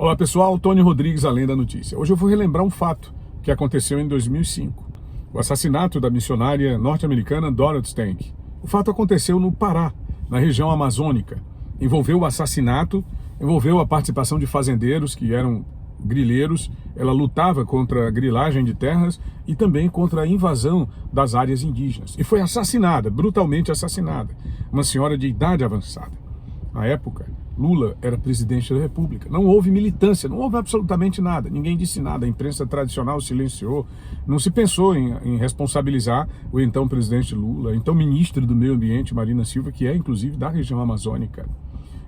Olá pessoal, Tony Rodrigues, Além da Notícia. Hoje eu vou relembrar um fato que aconteceu em 2005. O assassinato da missionária norte-americana Dorothy Stank. O fato aconteceu no Pará, na região amazônica. Envolveu o assassinato, envolveu a participação de fazendeiros que eram grileiros. Ela lutava contra a grilagem de terras e também contra a invasão das áreas indígenas. E foi assassinada, brutalmente assassinada, uma senhora de idade avançada. Na época, Lula era presidente da República. Não houve militância, não houve absolutamente nada. Ninguém disse nada, a imprensa tradicional silenciou. Não se pensou em responsabilizar o então presidente Lula, então ministro do Meio Ambiente, Marina Silva, que é inclusive da região amazônica.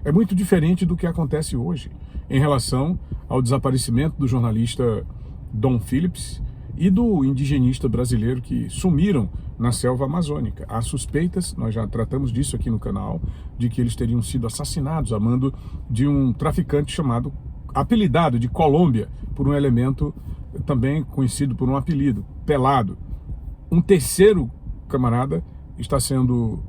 É muito diferente do que acontece hoje em relação ao desaparecimento do jornalista Dom Phillips e do indigenista brasileiro que sumiram na selva amazônica. Há suspeitas, nós já tratamos disso aqui no canal, de que eles teriam sido assassinados a mando de um traficante chamado, apelidado de Colômbia, por um elemento também conhecido por um apelido, Pelado. Um terceiro camarada está sendo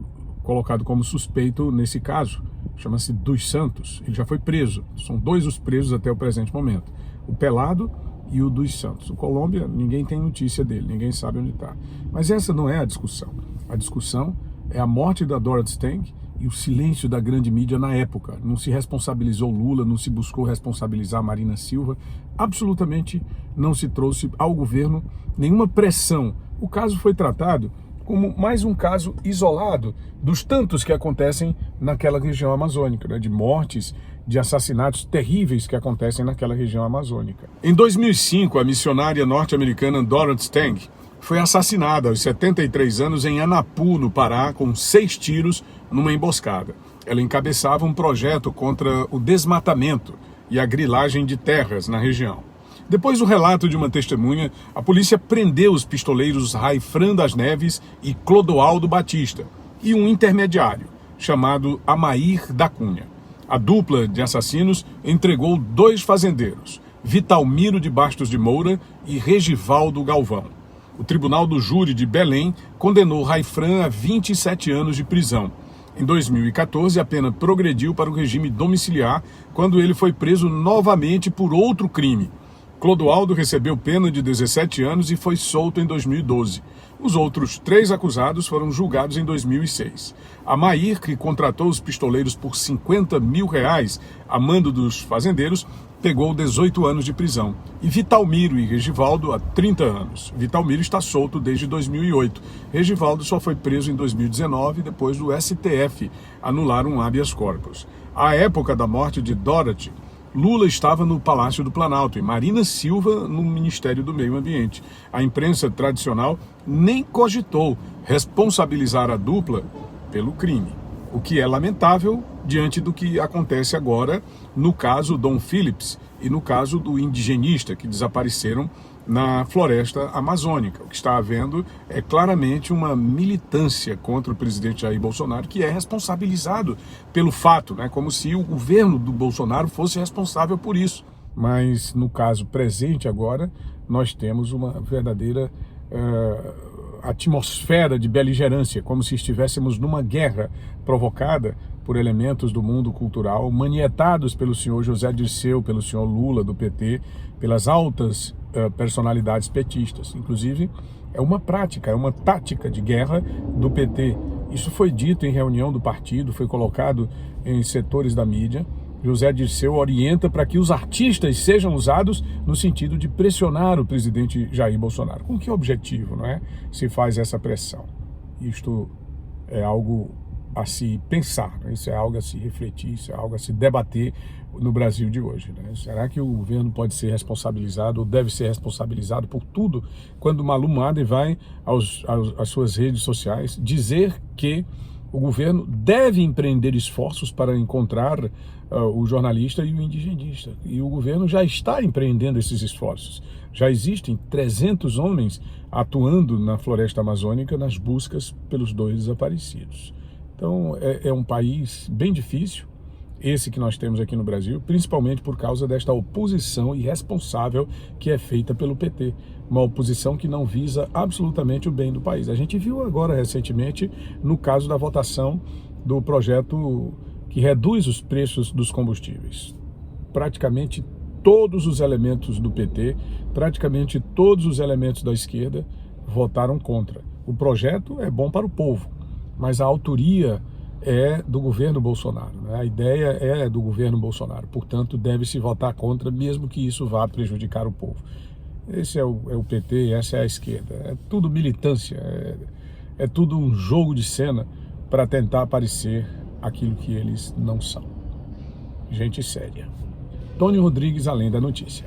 colocado como suspeito nesse caso, chama-se Dos Santos. Ele já foi preso, são dois os presos até o presente momento, o Pelado e o Dos Santos. O Colômbia, ninguém tem notícia dele, ninguém sabe onde está. Mas essa não é a discussão. A discussão é a morte da Dorothy Stank e o silêncio da grande mídia na época. Não se responsabilizou Lula, não se buscou responsabilizar Marina Silva, absolutamente não se trouxe ao governo nenhuma pressão. O caso foi tratado como mais um caso isolado dos tantos que acontecem naquela região amazônica, né, de mortes, de assassinatos terríveis que acontecem naquela região amazônica. Em 2005, a missionária norte-americana Dorothy Stank foi assassinada aos 73 anos em Anapu, no Pará, com 6 tiros numa emboscada. Ela encabeçava um projeto contra o desmatamento e a grilagem de terras na região. Depois do relato de uma testemunha, a polícia prendeu os pistoleiros Raifran das Neves e Clodoaldo Batista e um intermediário, chamado Amair da Cunha. A dupla de assassinos entregou 2 fazendeiros, Vitalmiro de Bastos de Moura e Regivaldo Galvão. O Tribunal do Júri de Belém condenou Raifran a 27 anos de prisão. Em 2014, a pena progrediu para o regime domiciliar, quando ele foi preso novamente por outro crime. Clodoaldo recebeu pena de 17 anos e foi solto em 2012. Os outros 3 acusados foram julgados em 2006. Amair, que contratou os pistoleiros por R$50 mil a mando dos fazendeiros, pegou 18 anos de prisão. E Vitalmiro e Regivaldo a 30 anos. Vitalmiro está solto desde 2008. Regivaldo só foi preso em 2019, depois do STF anular um habeas corpus. À época da morte de Dorothy, Lula estava no Palácio do Planalto e Marina Silva no Ministério do Meio Ambiente. A imprensa tradicional nem cogitou responsabilizar a dupla pelo crime, o que é lamentável diante do que acontece agora no caso Dom Phillips e no caso do indigenista que desapareceram na floresta amazônica. O que está havendo é claramente uma militância contra o presidente Jair Bolsonaro, que é responsabilizado pelo fato, né? Como se o governo do Bolsonaro fosse responsável por isso. Mas no caso presente agora, nós temos uma verdadeira atmosfera de beligerância, como se estivéssemos numa guerra provocada por elementos do mundo cultural, manietados pelo senhor José Dirceu, pelo senhor Lula, do PT, pelas altas personalidades petistas. Inclusive, é uma prática, é uma tática de guerra do PT. Isso foi dito em reunião do partido, foi colocado em setores da mídia. José Dirceu orienta para que os artistas sejam usados no sentido de pressionar o presidente Jair Bolsonaro. Com que objetivo, não é? Se faz essa pressão. Isto é algo a se pensar, né? Isso é algo a se refletir, isso é algo a se debater no Brasil de hoje, né? Será que o governo pode ser responsabilizado ou deve ser responsabilizado por tudo quando Malu Mader vai às suas redes sociais dizer que o governo deve empreender esforços para encontrar o jornalista e o indigenista. E o governo já está empreendendo esses esforços. Já existem 300 homens atuando na floresta amazônica nas buscas pelos 2 desaparecidos. Então é um país bem difícil, esse que nós temos aqui no Brasil, principalmente por causa desta oposição irresponsável que é feita pelo PT. Uma oposição que não visa absolutamente o bem do país. A gente viu agora recentemente no caso da votação do projeto que reduz os preços dos combustíveis. Praticamente todos os elementos do PT, praticamente todos os elementos da esquerda votaram contra. O projeto é bom para o povo, mas a autoria é do governo Bolsonaro, né? A ideia é do governo Bolsonaro, portanto deve-se votar contra, mesmo que isso vá prejudicar o povo. Esse é o PT, essa é a esquerda, é tudo militância, é tudo um jogo de cena para tentar parecer aquilo que eles não são. Gente séria. Tony Rodrigues, Além da Notícia.